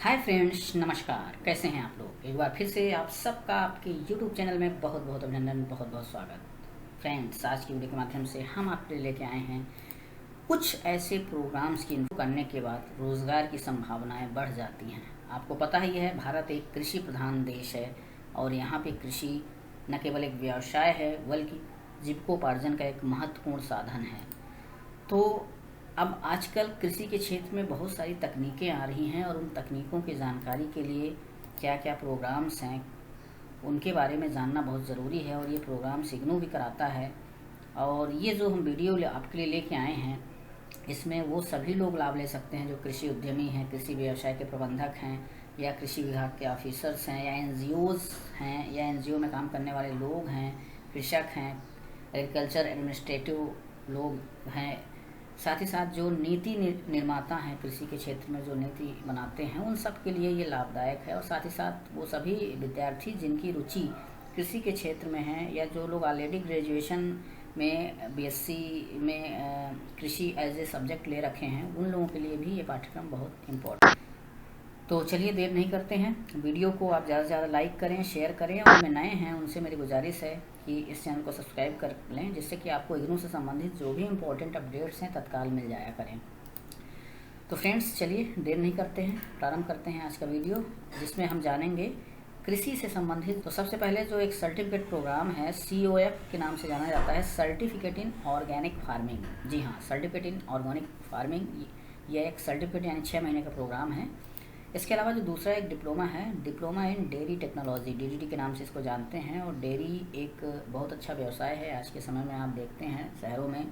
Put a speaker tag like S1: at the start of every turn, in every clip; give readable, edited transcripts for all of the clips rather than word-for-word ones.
S1: Hi friends, नमस्कार। कैसे हैं आप लोग? एक बार फिर से आप सबका आपके यूट्यूब चैनल में बहुत बहुत अभिनंदन, बहुत बहुत स्वागत। फ्रेंड्स, आज की वीडियो के माध्यम से हम आपके लिए लेके आए हैं कुछ ऐसे प्रोग्राम्स की इन्फो करने के बाद रोज़गार की संभावनाएं बढ़ जाती हैं। आपको पता ही है, भारत एक कृषि प्रधान देश है और यहाँ पे कृषि न केवल एक व्यवसाय है बल्कि जीविकोपार्जन का एक महत्वपूर्ण साधन है। तो अब आजकल कृषि के क्षेत्र में बहुत सारी तकनीकें आ रही हैं और उन तकनीकों की जानकारी के लिए क्या क्या प्रोग्राम्स हैं उनके बारे में जानना बहुत ज़रूरी है। और ये प्रोग्राम सिग्नू भी कराता है। और ये जो हम वीडियो आपके लिए लेके आए हैं, इसमें वो सभी लोग लाभ ले सकते हैं जो कृषि उद्यमी हैं, कृषि व्यवसाय के प्रबंधक हैं, या कृषि विभाग के ऑफिसर्स हैं, या एनजीओज हैं, या एनजीओ में काम करने वाले लोग हैं, कृषक हैं, एग्रीकल्चर एडमिनिस्ट्रेटिव लोग हैं। साथ ही साथ जो नीति निर्माता हैं, कृषि के क्षेत्र में जो नीति बनाते हैं, उन सब के लिए ये लाभदायक है। और साथ ही साथ वो सभी विद्यार्थी जिनकी रुचि कृषि के क्षेत्र में है, या जो लोग ऑलरेडी ग्रेजुएशन में बीएससी में कृषि एज ए सब्जेक्ट ले रखे हैं, उन लोगों के लिए भी ये पाठ्यक्रम बहुत इम्पोर्टेंट। तो चलिए देर नहीं करते हैं, वीडियो को आप ज़्यादा से ज़्यादा लाइक करें, शेयर करें, और मैं नए हैं उनसे मेरी गुजारिश है कि इस चैनल को सब्सक्राइब कर लें, जिससे कि आपको इग्नू से संबंधित जो भी इम्पोर्टेंट अपडेट्स हैं तत्काल मिल जाया करें। तो फ्रेंड्स, चलिए देर नहीं करते हैं, प्रारंभ करते हैं आज का वीडियो, जिसमें हम जानेंगे कृषि से संबंधित। तो सबसे पहले जो एक सर्टिफिकेट प्रोग्राम है, COF के नाम से जाना जाता है, सर्टिफिकेट इन ऑर्गेनिक फार्मिंग। जी हाँ, सर्टिफिकेट इन ऑर्गेनिक फार्मिंग, यह एक सर्टिफिकेट यानी 6 महीने का प्रोग्राम है। इसके अलावा जो दूसरा एक डिप्लोमा है, diploma in dairy technology, DDT के नाम से इसको जानते हैं। और डेयरी एक बहुत अच्छा व्यवसाय है। आज के समय में आप देखते हैं शहरों में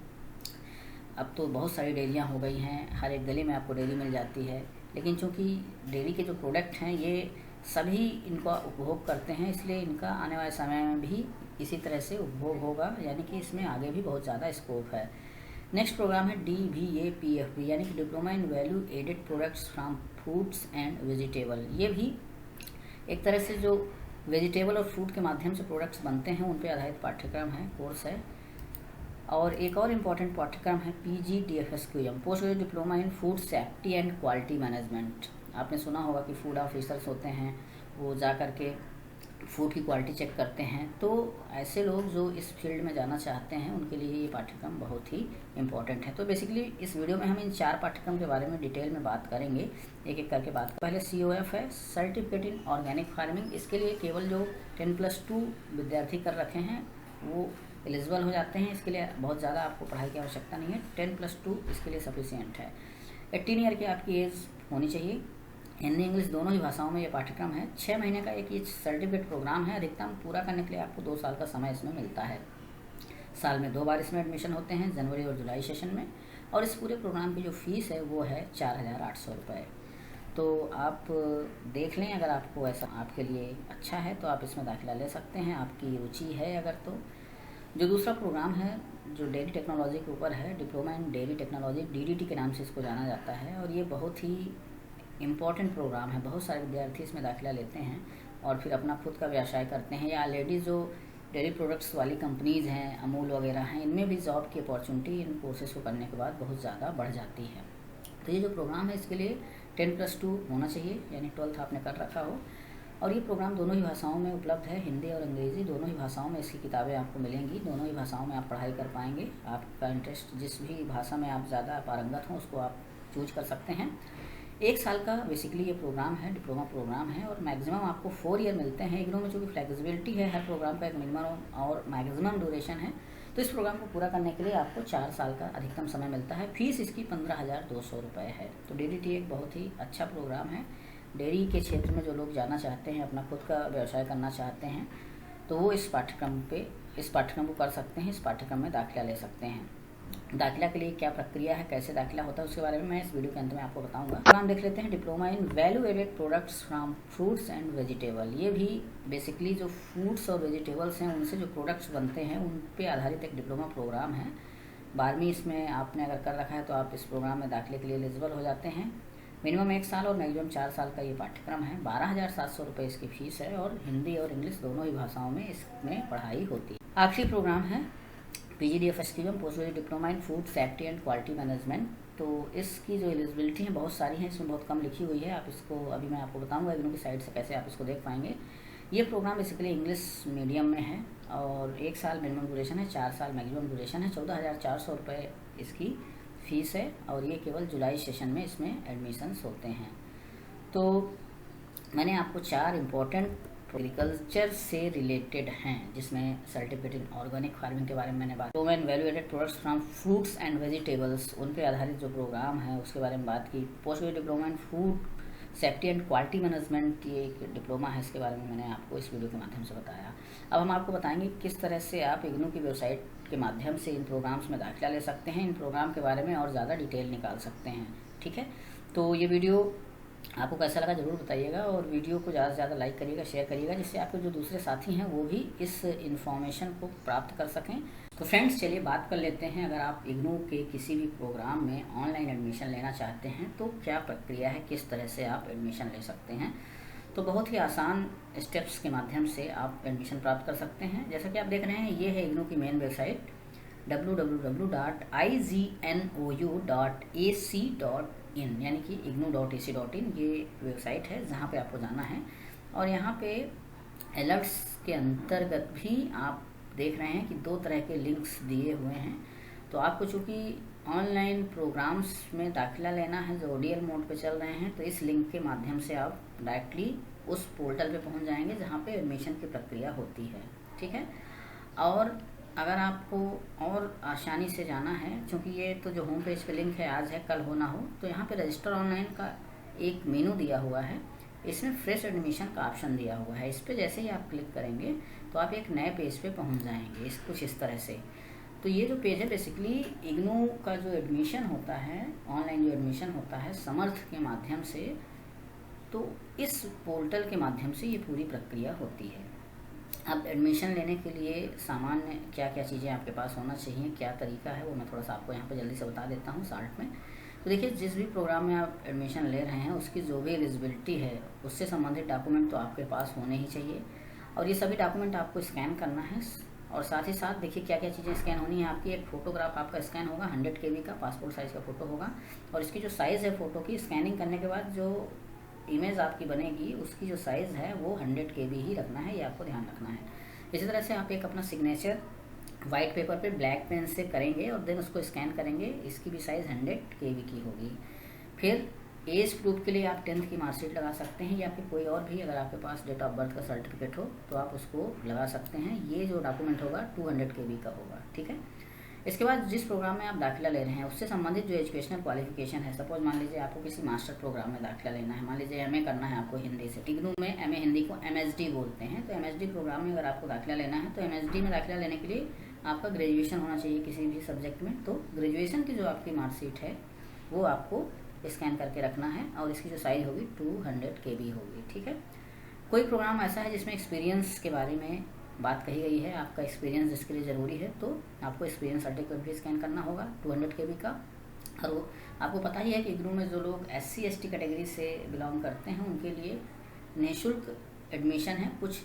S1: अब तो बहुत सारी डेयरियाँ हो गई हैं, हर एक गली में आपको डेयरी मिल जाती है। लेकिन चूंकि डेयरी के जो प्रोडक्ट हैं ये सभी इनका उपभोग करते हैं, इसलिए इनका आने वाले समय में भी इसी तरह से उपभोग होगा, यानी कि इसमें आगे भी बहुत ज़्यादा स्कोप है। नेक्स्ट प्रोग्राम है DVAPFB, यानी कि diploma in value added products from fruits and vegetable. ये भी एक तरह से जो वेजिटेबल और फ्रूट के माध्यम से प्रोडक्ट्स बनते हैं उन पे आधारित पाठ्यक्रम है, कोर्स है। और एक और इम्पॉर्टेंट पाठ्यक्रम है PGDFSQM, post graduate diploma in food safety and quality management. आपने सुना होगा कि फूड ऑफिसर्स होते हैं, वो जा कर के फूड की क्वालिटी चेक करते हैं। तो ऐसे लोग जो इस फील्ड में जाना चाहते हैं उनके लिए ये पाठ्यक्रम बहुत ही इम्पोर्टेंट है। तो बेसिकली इस वीडियो में हम इन 4 पाठ्यक्रम के बारे में डिटेल में बात करेंगे, एक एक करके बात। पहले COF है, सर्टिफिकेट इन ऑर्गेनिक फार्मिंग। इसके लिए केवल जो 10+2 विद्यार्थी कर रखे हैं वो एलिजिबल हो जाते हैं। इसके लिए बहुत ज़्यादा आपको पढ़ाई की आवश्यकता नहीं है, 10+2 इसके लिए सफिशियंट है। 18 ईयर की आपकी एज होनी चाहिए। हिंदी इंग्लिश दोनों ही भाषाओं में ये पाठ्यक्रम है। 6 महीने का एक ये सर्टिफिकेट प्रोग्राम है। अधिकतम पूरा करने के लिए आपको 2 साल का समय इसमें मिलता है। साल में 2 बार इसमें एडमिशन होते हैं, जनवरी और जुलाई सेशन में। और इस पूरे प्रोग्राम की जो फीस है वो है 4,800 रुपये। तो आप देख लें, अगर आपको ऐसा आपके लिए अच्छा है तो आप इसमें दाखिला ले सकते हैं, आपकी रुचि है अगर तो। जो दूसरा प्रोग्राम है जो डेयरी टेक्नोलॉजी के ऊपर है, diploma in dairy technology, DDT के नाम से इसको जाना जाता है। और ये बहुत ही इम्पॉर्टेंट प्रोग्राम है। बहुत सारे विद्यार्थी इसमें दाखिला लेते हैं और फिर अपना खुद का व्यवसाय करते हैं, या ऑलरेडी जो डेयरी प्रोडक्ट्स वाली कंपनीज़ हैं, अमूल वगैरह हैं, इनमें भी जॉब की अपॉर्चुनिटी इन कोर्सेज़ को करने के बाद बहुत ज़्यादा बढ़ जाती है। तो ये जो प्रोग्राम है इसके लिए 10+2 होना चाहिए, यानी 12th आपने कर रखा हो। और ये प्रोग्राम दोनों ही भाषाओं में उपलब्ध है, हिंदी और अंग्रेज़ी दोनों ही भाषाओं में इसकी किताबें आपको मिलेंगी। दोनों ही भाषाओं में आप पढ़ाई कर पाएंगे। आपका इंटरेस्ट जिस भी भाषा में आप ज़्यादा पारंगत हों उसको आप चूज कर सकते हैं। 1 साल का बेसिकली ये प्रोग्राम है, डिप्लोमा प्रोग्राम है। और मैक्सिमम आपको 4 ईयर मिलते हैं। इग्नू में चूँकि फ्लेक्सिबिलिटी है, हर प्रोग्राम का एक मिनिमम और मैक्सिमम ड्यूरेशन है, तो इस प्रोग्राम को पूरा करने के लिए आपको 4 साल का अधिकतम समय मिलता है। फीस इसकी 15,200 रुपये है। तो DDT एक बहुत ही अच्छा प्रोग्राम है। डेयरी के क्षेत्र में जो लोग जाना चाहते हैं, अपना खुद का व्यवसाय करना चाहते हैं, तो वो इस पाठ्यक्रम को कर सकते हैं, इस पाठ्यक्रम में दाखिला ले सकते हैं। दाखिला के लिए क्या प्रक्रिया है, कैसे दाखिला होता है, उसके बारे में मैं इस वीडियो के अंत में आपको बताऊंगा। प्रोग्राम देख लेते हैं, diploma in value added products from fruits and vegetable. ये भी बेसिकली जो फ्रूट्स और वेजिटेबल्स हैं उनसे जो प्रोडक्ट्स बनते हैं उन पे आधारित एक डिप्लोमा प्रोग्राम है। 12वीं इसमें आपने अगर कर रखा है तो आप इस प्रोग्राम में दाखिले के लिए एलिजिबल हो जाते हैं। मिनिमम 1 साल और मैक्सिमम 4 साल का ये पाठ्यक्रम है। 12,700 रुपये इसकी फीस है। और हिंदी और इंग्लिश दोनों ही भाषाओं में इसमें पढ़ाई होती है। आखिरी प्रोग्राम है PGDFSQM, post graduate diploma in food safety and quality management. तो इसकी जो एलिजिबिलिटी है बहुत सारी हैं, इसमें बहुत कम लिखी हुई है। आप इसको अभी मैं आपको बताऊंगा इग्नू की साइट से कैसे आप इसको देख पाएंगे। ये प्रोग्राम बेसिकली इंग्लिश मीडियम में है और 1 साल मिनिमम ड्यूरेशन है, 4 साल मैक्सिमम ड्यूरेशन है। 14,400 रुपये इसकी फ़ीस है और ये केवल जुलाई सेशन में इसमें एडमिशन्स होते हैं। तो मैंने आपको 4 इम्पोर्टेंट एग्रीकल्चर से रिलेटेड हैं, जिसमें सर्टिफिकेट इन ऑर्गेनिक फार्मिंग के बारे में मैंने बात, women value added products from fruits and vegetables, उन पे आधारित जो प्रोग्राम है उसके बारे में बात की। Post graduate diploma in food safety and quality management, ये एक डिप्लोमा है, इसके बारे में मैंने आपको इस वीडियो के माध्यम से बताया। अब हम आपको बताएंगे किस तरह से आप इग्नू की वेबसाइट के माध्यम से इन प्रोग्राम्स में दाखिला ले सकते हैं, इन प्रोग्राम के बारे में और ज़्यादा डिटेल निकाल सकते हैं। ठीक है, तो ये वीडियो आपको कैसा लगा ज़रूर बताइएगा और वीडियो को ज़्यादा से ज़्यादा लाइक करिएगा, शेयर करिएगा, जिससे आपके जो दूसरे साथी हैं वो भी इस इन्फॉर्मेशन को प्राप्त कर सकें। तो फ्रेंड्स चलिए बात कर लेते हैं, अगर आप इग्नू के किसी भी प्रोग्राम में ऑनलाइन एडमिशन लेना चाहते हैं तो क्या प्रक्रिया है, किस तरह से आप एडमिशन ले सकते हैं। तो बहुत ही आसान स्टेप्स के माध्यम से आप एडमिशन प्राप्त कर सकते हैं। जैसा कि आप देख रहे हैं, ये है इग्नू की मेन वेबसाइट www.ignou.ac.in, यानी कि ignou.ac.in ये वेबसाइट है जहाँ पे आपको जाना है। और यहाँ पे अलर्ट्स के अंतर्गत भी आप देख रहे हैं कि 2 तरह के लिंक्स दिए हुए हैं। तो आपको चूँकि ऑनलाइन प्रोग्राम्स में दाखिला लेना है जो ODL मोड पे चल रहे हैं, तो इस लिंक के माध्यम से आप डायरेक्टली उस पोर्टल पे पहुँच जाएंगे जहाँ पे एडमिशन की प्रक्रिया होती है। ठीक है, और अगर आपको और आसानी से जाना है, क्योंकि ये तो जो होम पेज पे लिंक है आज है कल हो ना हो, तो यहाँ पे रजिस्टर ऑनलाइन का एक मेनू दिया हुआ है, इसमें फ्रेश एडमिशन का ऑप्शन दिया हुआ है। इस पर जैसे ही आप क्लिक करेंगे तो आप एक नए पेज पे पहुँच जाएंगे, कुछ इस तरह से। तो ये जो पेज है बेसिकली इग्नू का जो एडमिशन होता है, ऑनलाइन जो एडमिशन होता है समर्थ के माध्यम से, तो इस पोर्टल के माध्यम से ये पूरी प्रक्रिया होती है। अब एडमिशन लेने के लिए सामान्य क्या क्या चीज़ें आपके पास होना चाहिए, क्या तरीका है, वो मैं थोड़ा सा आपको यहाँ पे जल्दी से बता देता हूँ शॉर्ट में। तो देखिए, जिस भी प्रोग्राम में आप एडमिशन ले रहे हैं उसकी जो भी एलिजिबिलिटी है उससे संबंधित डॉक्यूमेंट तो आपके पास होने ही चाहिए, और ये सभी डॉक्यूमेंट आपको स्कैन करना है। और साथ ही साथ देखिए क्या क्या चीज़ें स्कैन होनी है आपकी। एक फ़ोटोग्राफ आपका स्कैन होगा, 100 KB का पासपोर्ट साइज़ का फ़ोटो होगा, और इसकी जो साइज़ है फ़ोटो की, स्कैनिंग करने के बाद जो इमेज आपकी बनेगी उसकी जो साइज़ है वो 100 KB ही रखना है, ये आपको ध्यान रखना है। इसी तरह से आप एक अपना सिग्नेचर वाइट पेपर पे ब्लैक पेन से करेंगे और देन उसको स्कैन करेंगे, इसकी भी साइज़ 100 KB की होगी। फिर एज प्रूफ के लिए आप 10th की मार्कशीट लगा सकते हैं, या फिर कोई और भी अगर आपके पास डेट ऑफ बर्थ का सर्टिफिकेट हो तो आप उसको लगा सकते हैं। ये जो डॉक्यूमेंट होगा 200 KB का होगा। ठीक है, इसके बाद जिस प्रोग्राम में आप दाखिला ले रहे हैं उससे संबंधित जो एजुकेशनल क्वालिफिकेशन है, सपोज मान लीजिए आपको किसी मास्टर प्रोग्राम में दाखिला लेना है, मान लीजिए MA करना है आपको हिंदी से, इग्नू में MA हिंदी को MSD बोलते हैं, तो MSD प्रोग्राम में अगर आपको दाखिला लेना है तो MSD में दाखिला लेने के लिए आपका ग्रेजुएशन होना चाहिए किसी भी सब्जेक्ट में। तो ग्रेजुएशन की जो आपकी मार्कशीट है वो आपको स्कैन करके रखना है, और इसकी जो साइज़ होगी 200 KB होगी। ठीक है, कोई प्रोग्राम ऐसा है जिसमें एक्सपीरियंस के बारे में बात कही गई है, आपका एक्सपीरियंस जिसके लिए ज़रूरी है, तो आपको एक्सपीरियंस सर्टिफिकेट भी स्कैन करना होगा 200 KB का। और वो आपको पता ही है कि इग्नू में जो लोग SC ST कैटेगरी से बिलोंग करते हैं उनके लिए निःशुल्क एडमिशन है। कुछ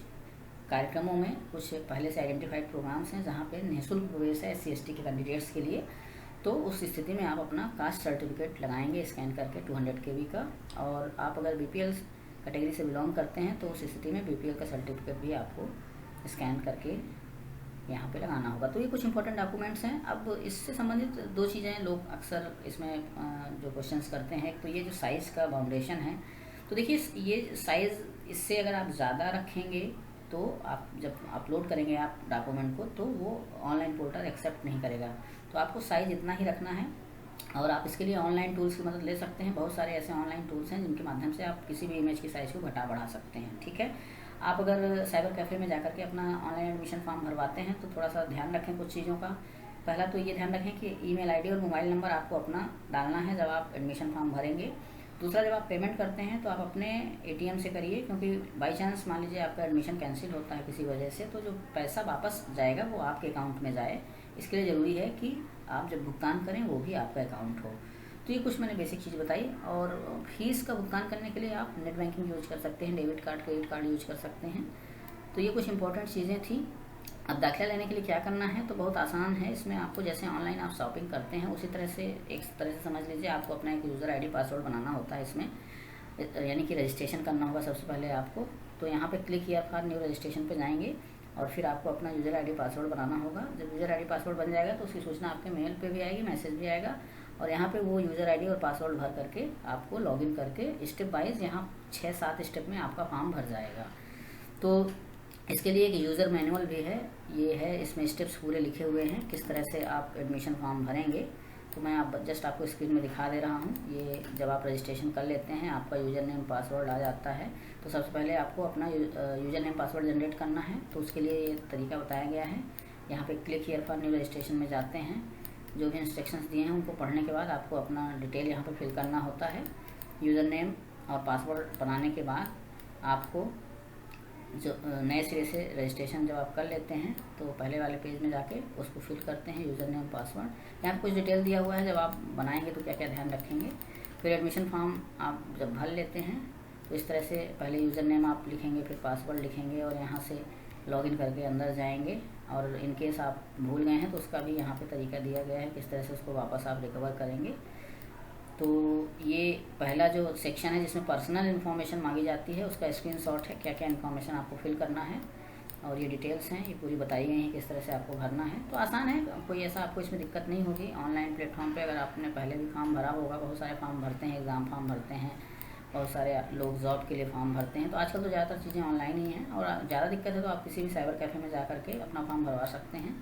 S1: कार्यक्रमों में कुछ पहले से आइडेंटिफाइड प्रोग्राम्स हैं जहाँ पे निःशुल्क प्रवेश है SC ST के कैंडिडेट्स के लिए। तो उस स्थिति में आप अपना कास्ट सर्टिफिकेट लगाएंगे स्कैन करके 200 KB का, और आप अगर BPL कैटेगरी से बिलोंग करते हैं तो उस स्थिति में BPL का सर्टिफिकेट भी आपको स्कैन करके यहाँ पे लगाना होगा। तो ये कुछ इंपॉर्टेंट डॉक्यूमेंट्स हैं। अब इससे संबंधित 2 चीज़ें लोग अक्सर इसमें जो क्वेश्चंस करते हैं, एक तो ये जो साइज़ का बाउंडेशन है, तो देखिए ये साइज़ इससे अगर आप ज़्यादा रखेंगे तो आप जब अपलोड करेंगे आप डॉक्यूमेंट को तो वो ऑनलाइन पोर्टल एक्सेप्ट नहीं करेगा। तो आपको साइज़ इतना ही रखना है, और आप इसके लिए ऑनलाइन टूल्स की मदद ले सकते हैं। बहुत सारे ऐसे ऑनलाइन टूल्स हैं जिनके माध्यम से आप किसी भी इमेज की साइज़ को घटा बढ़ा सकते हैं। ठीक है, आप अगर साइबर कैफ़े में जाकर के अपना ऑनलाइन एडमिशन फॉर्म भरवाते हैं तो थोड़ा सा ध्यान रखें कुछ चीज़ों का। पहला तो ये ध्यान रखें कि ईमेल आईडी और मोबाइल नंबर आपको अपना डालना है जब आप एडमिशन फॉर्म भरेंगे। दूसरा, जब आप पेमेंट करते हैं तो आप अपने ATM से करिए, क्योंकि बाई चांस मान लीजिए आपका एडमिशन कैंसिल होता है किसी वजह से, तो जो पैसा वापस जाएगा वो आपके अकाउंट में जाए। इसके लिए ज़रूरी है कि आप जब भुगतान करें वो भी आपका अकाउंट हो। तो ये कुछ मैंने बेसिक चीज़ बताई। और फीस का भुगतान करने के लिए आप नेट बैंकिंग यूज कर सकते हैं, debit card, credit card use कर सकते हैं। तो ये कुछ इंपॉर्टेंट चीज़ें थी। अब दाखिला लेने के लिए क्या करना है, तो बहुत आसान है। इसमें आपको जैसे ऑनलाइन आप शॉपिंग करते हैं उसी तरह से एक तरह से समझ लीजिए, आपको अपना एक यूज़र आईडी पासवर्ड बनाना होता है इसमें, यानी कि रजिस्ट्रेशन करना होगा सबसे पहले आपको। तो यहाँ पे click here for new registration पे जाएंगे और फिर आपको अपना यूज़र आईडी पासवर्ड बनाना होगा। जब यूज़र आईडी पासवर्ड बन जाएगा तो उसकी सूचना आपके मेल पे भी आएगी, मैसेज भी आएगा, और यहाँ पे वो यूज़र आईडी और पासवर्ड भर करके आपको लॉगिन करके स्टेप वाइज यहाँ 6-7 स्टेप में आपका फॉर्म भर जाएगा। तो इसके लिए एक यूज़र मैनुअल भी है, ये है, इसमें स्टेप्स पूरे लिखे हुए हैं किस तरह से आप एडमिशन फॉर्म भरेंगे। तो मैं जस्ट आपको स्क्रीन में दिखा दे रहा हूँ। ये जब आप रजिस्ट्रेशन कर लेते हैं, आपका यूज़र नेम पासवर्ड आ जाता है, तो सबसे पहले आपको अपना यूज़र नेम पासवर्ड जनरेट करना है। तो उसके लिए ये तरीका बताया गया है। यहाँ पे click here for new registration में जाते हैं, जो भी इंस्ट्रक्शंस दिए हैं उनको पढ़ने के बाद आपको अपना डिटेल यहाँ पर फिल करना होता है। यूज़र नेम और पासवर्ड बनाने के बाद आपको जो नए सिरे से रजिस्ट्रेशन जब आप कर लेते हैं तो पहले वाले पेज में जाके उसको फिल करते हैं, यूज़र नेम पासवर्ड। यहाँ पर कुछ डिटेल दिया हुआ है, जब आप बनाएंगे तो क्या क्या ध्यान रखेंगे। फिर एडमिशन फॉर्म आप जब भर लेते हैं तो इस तरह से पहले यूज़र नेम आप लिखेंगे, फिर पासवर्ड लिखेंगे और यहाँ से लॉगिन करके अंदर जाएंगे। और इन केस आप भूल गए हैं तो उसका भी यहाँ पे तरीका दिया गया है किस तरह से उसको वापस आप रिकवर करेंगे। तो ये पहला जो सेक्शन है जिसमें पर्सनल इन्फॉर्मेशन मांगी जाती है, उसका स्क्रीनशॉट है, क्या क्या इन्फॉर्मेशन आपको फिल करना है, और ये डिटेल्स हैं, ये पूरी बताई गई हैं किस तरह से आपको भरना है। तो आसान है, कोई ऐसा आपको इसमें दिक्कत नहीं होगी। ऑनलाइन प्लेटफॉर्म पे अगर आपने पहले भी फॉर्म भरा होगा, बहुत सारे फॉर्म भरते हैं, एग्ज़ाम फॉर्म भरते हैं, बहुत सारे लोग जॉब के लिए फॉर्म भरते हैं। तो आजकल तो ज़्यादातर चीज़ें ऑनलाइन ही हैं, और ज़्यादा दिक्कत है तो आप किसी भी साइबर कैफ़े में जा करके अपना फॉर्म भरवा सकते हैं।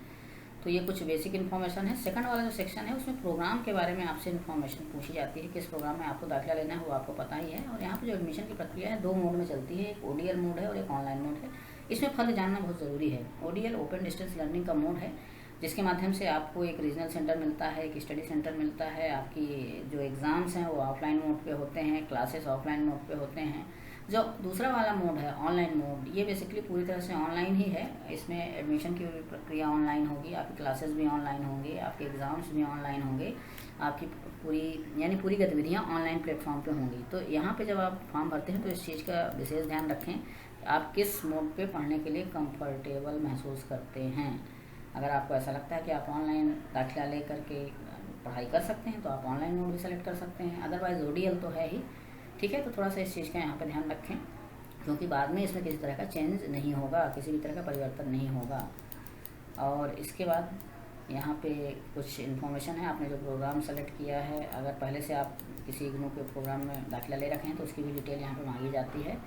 S1: तो ये कुछ बेसिक इन्फॉर्मेशन है। सेकंड वाला जो सेक्शन है उसमें प्रोग्राम के बारे में आपसे इन्फॉर्मेशन पूछी जाती है, किस प्रोग्राम में आपको दाखिला लेना है वो आपको पता ही है। और यहाँ पे जो एडमिशन की प्रक्रिया है 2 मोड में चलती है, एक ODL मोड है और एक ऑनलाइन मोड है। इसमें फ़र्क जानना बहुत ज़रूरी है। ODL ओपन डिस्टेंस लर्निंग का मोड है, जिसके माध्यम से आपको एक रीजनल सेंटर मिलता है, एक स्टडी सेंटर मिलता है। आपकी जो एग्ज़ाम्स हैं वो ऑफलाइन मोड पे होते हैं, क्लासेस ऑफलाइन मोड पे होते हैं। जो दूसरा वाला मोड है ऑनलाइन मोड, ये बेसिकली पूरी तरह से ऑनलाइन ही है। इसमें एडमिशन की प्रक्रिया ऑनलाइन होगी, आपकी क्लासेस भी ऑनलाइन होंगे, आपके एग्ज़ाम्स भी ऑनलाइन होंगे, आपकी पूरी गतिविधियाँ ऑनलाइन प्लेटफॉर्म पे होंगी। तो यहाँ पे जब आप फॉर्म भरते हैं तो इस चीज़ का विशेष ध्यान रखें, आप किस मोड पे पढ़ने के लिए कंफर्टेबल महसूस करते हैं। अगर आपको ऐसा लगता है कि आप ऑनलाइन दाखिला ले करके पढ़ाई कर सकते हैं तो आप ऑनलाइन मोड भी सेलेक्ट कर सकते हैं, अदरवाइज़ ODL तो है ही, ठीक है। तो थोड़ा सा इस चीज़ का यहाँ पर ध्यान रखें, क्योंकि बाद में इसमें किसी तरह का चेंज नहीं होगा, किसी भी तरह का परिवर्तन नहीं होगा। और इसके बाद यहाँ पे कुछ इन्फॉर्मेशन है, आपने जो प्रोग्राम सेलेक्ट किया है, अगर पहले से आप किसी इग्नू के प्रोग्राम में दाखिला ले रखे हैं तो उसकी भी डिटेल यहाँ पे मांगी जाती है।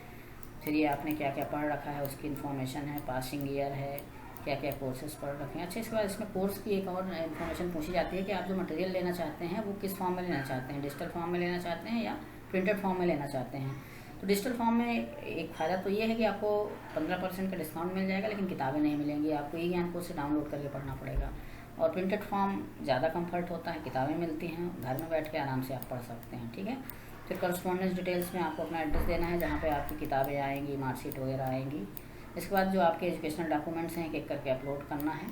S1: फिर ये आपने क्या क्या पढ़ रखा है उसकी इन्फॉर्मेशन है, पासिंग ईयर है, क्या क्या कोर्सेज पढ़ रखे हैं। अच्छा, इसके बाद इसमें कोर्स की एक और इन्फॉर्मेशन पूछी जाती है कि आप जो मटेरियल लेना चाहते हैं वो किस फॉर्म में लेना चाहते हैं, डिजिटल फॉर्म में लेना चाहते हैं या प्रिंटेड फॉर्म में लेना चाहते हैं। तो डिजिटल फॉर्म में एक फ़ायदा तो ये है कि आपको 15% का डिस्काउंट मिल जाएगा, लेकिन किताबें नहीं मिलेंगी, आपको ई-ज्ञान कोर्स से डाउनलोड करके पढ़ना पड़ेगा। और प्रिंटेड फॉर्म ज़्यादा कंफर्ट होता है, किताबें मिलती हैं, घर में बैठ के आराम से आप पढ़ सकते हैं, ठीक है। फिर करस्पॉन्डेंस डिटेल्स में आपको अपना एड्रेस देना है जहाँ पे आपकी किताबें आएंगी, मार्कशीट वगैरह आएंगी। इसके बाद जो आपके एजुकेशनल डॉक्यूमेंट्स हैं एक एक करके अपलोड करना है।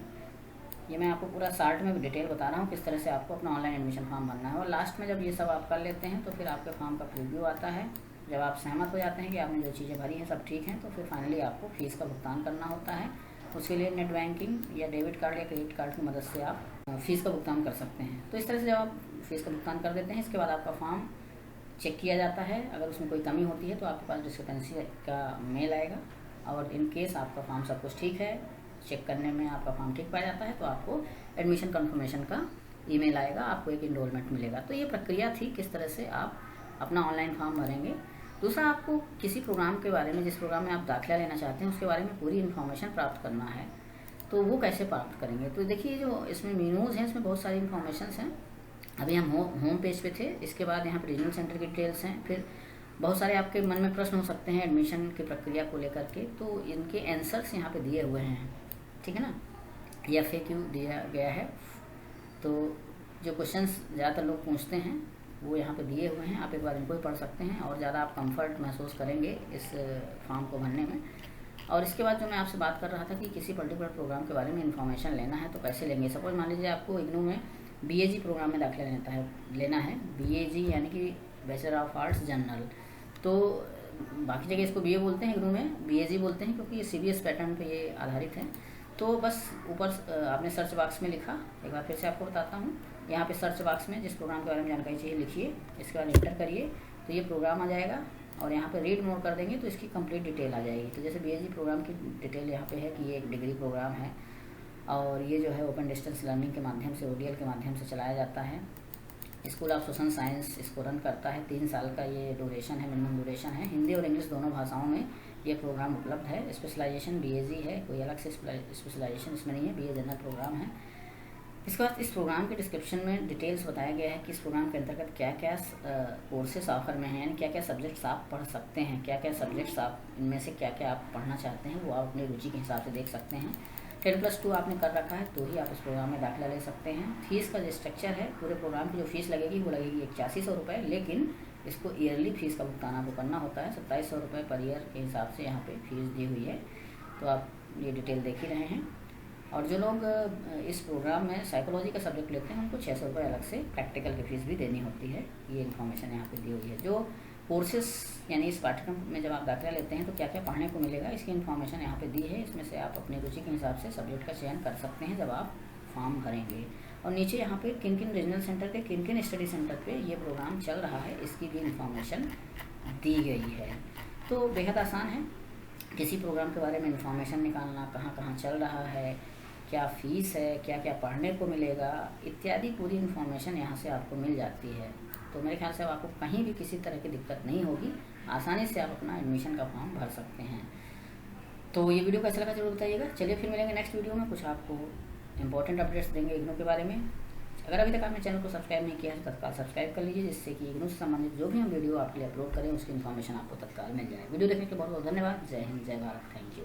S1: ये मैं आपको पूरा शार्ट में डिटेल बता रहा हूँ किस तरह से आपको अपना ऑनलाइन एडमिशन फॉर्म भरना है। और लास्ट में जब ये सब आप कर लेते हैं तो फिर आपके फॉर्म का प्रीव्यू आता है। जब आप सहमत हो जाते हैं कि आपने जो चीज़ें भरी हैं सब ठीक हैं, तो फिर फाइनली आपको फ़ीस का भुगतान करना होता है। उसके लिए नेट बैंकिंग या डेबिट कार्ड या क्रेडिट कार्ड की मदद से आप फ़ीस का भुगतान कर सकते हैं। तो इस तरह से जब आप फ़ीस का भुगतान कर देते हैं, इसके बाद आपका फॉर्म चेक किया जाता है। अगर उसमें कोई कमी होती है तो आपके पास डिस्क्रिपेंसी का मेल आएगा, और इन केस आपका फॉर्म सब कुछ ठीक है, चेक करने में आपका फॉर्म ठीक पाया जाता है, तो आपको एडमिशन कन्फर्मेशन का ईमेल आएगा, आपको एक इनरोलमेंट मिलेगा। तो ये प्रक्रिया थी किस तरह से आप अपना ऑनलाइन फॉर्म भरेंगे। दूसरा, आपको किसी प्रोग्राम के बारे में, जिस प्रोग्राम में आप दाखिला लेना चाहते हैं उसके बारे में पूरी इन्फॉर्मेशन प्राप्त करना है, तो वो कैसे प्राप्त करेंगे। तो देखिए, जो इसमें मेनूज़ हैं इसमें बहुत सारी इन्फॉर्मेशन हैं। अभी हम होम पेज पे थे, इसके बाद यहाँ पर रीजनल सेंटर की डिटेल्स हैं। फिर बहुत सारे आपके मन में प्रश्न हो सकते हैं एडमिशन की प्रक्रिया को लेकर के, तो इनके आंसर्स यहाँ पे दिए हुए हैं, ठीक है ना। या FAQ दिया गया है। तो जो क्वेश्चंस ज़्यादातर लोग पूछते हैं वो यहाँ पे दिए हुए हैं, आप एक बार इनको ही पढ़ सकते हैं और ज़्यादा आप कंफर्ट महसूस करेंगे इस फॉर्म को भरने में। और इसके बाद जो मैं आपसे बात कर रहा था कि किसी पर्टिकुलर प्रोग्राम के बारे में इन्फॉर्मेशन लेना है तो कैसे लेंगे। सपोज मान लीजिए आपको इग्नू में BAG प्रोग्राम में दाखिला लेना है। BAG यानी कि बैचलर ऑफ आर्ट्स जनरल, तो बाकी जगह इसको BA बोलते हैं, इग्नू में BAG बोलते हैं, क्योंकि ये CBS पैटर्न पे ये आधारित है। तो बस ऊपर आपने सर्च बॉक्स में लिखा, एक बार फिर से आपको बताता हूँ। यहाँ पे सर्च बॉक्स में जिस प्रोग्राम के बारे में जानकारी चाहिए लिखिए, इसके बाद इंटर करिए तो ये प्रोग्राम आ जाएगा और यहाँ पे रीड मोर कर देंगे तो इसकी कंप्लीट डिटेल आ जाएगी। तो जैसे बीएसजी प्रोग्राम की डिटेल यहाँ पे है कि ये एक डिग्री प्रोग्राम है और ये जो है ओपन डिस्टेंस लर्निंग के माध्यम से, ओडीएल के माध्यम से चलाया जाता है। स्कूल ऑफ सोशल साइंस इसको रन करता है। 3 साल का ये ड्यूरेशन है, मिनिमम ड्यूरेशन है। हिंदी और इंग्लिश दोनों भाषाओं में ये प्रोग्राम उपलब्ध है। स्पेशलाइजेशन बीएसजी है, कोई अलग से स्पेशलाइजेशन इसमें नहीं है, बीए जनरल प्रोग्राम है। इसके बाद इस प्रोग्राम के डिस्क्रिप्शन में डिटेल्स बताया गया है कि इस प्रोग्राम के अंतर्गत क्या क्या कोर्सेस ऑफर में हैं, यानी क्या क्या सब्जेक्ट्स आप पढ़ सकते हैं, क्या क्या सब्जेक्ट्स आप इनमें से क्या क्या आप पढ़ना चाहते हैं वो आप अपनी रुचि के हिसाब से देख सकते हैं। 10+2 आपने कर रखा है तो ही आप इस प्रोग्राम में दाखिला ले सकते हैं। फीस का जो स्ट्रक्चर है, पूरे प्रोग्राम की जो फीस लगेगी वो लगेगी 8100 रुपये, लेकिन इसको ईयरली फीस का भुगतान आपको करना होता है। 2700 रुपये पर ईयर के हिसाब से यहाँ पे फीस दी हुई है। तो आप ये डिटेल देख ही रहे हैं। और जो लोग इस प्रोग्राम में साइकोलॉजी का सब्जेक्ट लेते हैं उनको 600 रुपये अलग से प्रैक्टिकल की फीस भी देनी होती है। ये इन्फॉर्मेशन यहाँ पे दी हुई है। जो कोर्सेस यानी इस पाठ्यक्रम में जब आप दाखिला लेते हैं तो क्या क्या पढ़ने को मिलेगा, इसकी इन्फॉर्मेशन यहाँ पे दी है। इसमें से आप अपनी रुचि के हिसाब से सब्जेक्ट का चयन कर सकते हैं जब आप फॉर्म भरेंगे। और नीचे यहाँ पे किन किन रीजनल सेंटर पे, किन किन स्टडी सेंटर पे ये प्रोग्राम चल रहा है, इसकी भी इन्फॉर्मेशन दी गई है। तो बेहद आसान है किसी प्रोग्राम के बारे में इन्फॉर्मेशन निकालना, कहाँ कहाँ चल रहा है, क्या फ़ीस है, क्या क्या पढ़ने को मिलेगा इत्यादि पूरी इन्फॉर्मेशन यहाँ से आपको मिल जाती है। तो मेरे ख्याल से आपको कहीं भी किसी तरह की दिक्कत नहीं होगी, आसानी से आप अपना एडमिशन का फॉर्म भर सकते हैं। तो ये वीडियो कैसा लगा जरूर बताइएगा। चलिए फिर मिलेंगे नेक्स्ट वीडियो में, कुछ आपको इंपॉर्टेंट अपडेट्स देंगे इग्नू के बारे में। अगर अभी तक आपने चैनल को सब्सक्राइब नहीं किया है तो तत्काल सब्सक्राइब कर लीजिए, जिससे कि इग्नू से संबंधित जो भी हम वीडियो आपके लिए अपलोड करें उसकी इन्फॉर्मेशन आपको तत्काल मिल जाए। वीडियो देखने के लिए बहुत बहुत धन्यवाद। जय हिंद, जय भारत, थैंक यू।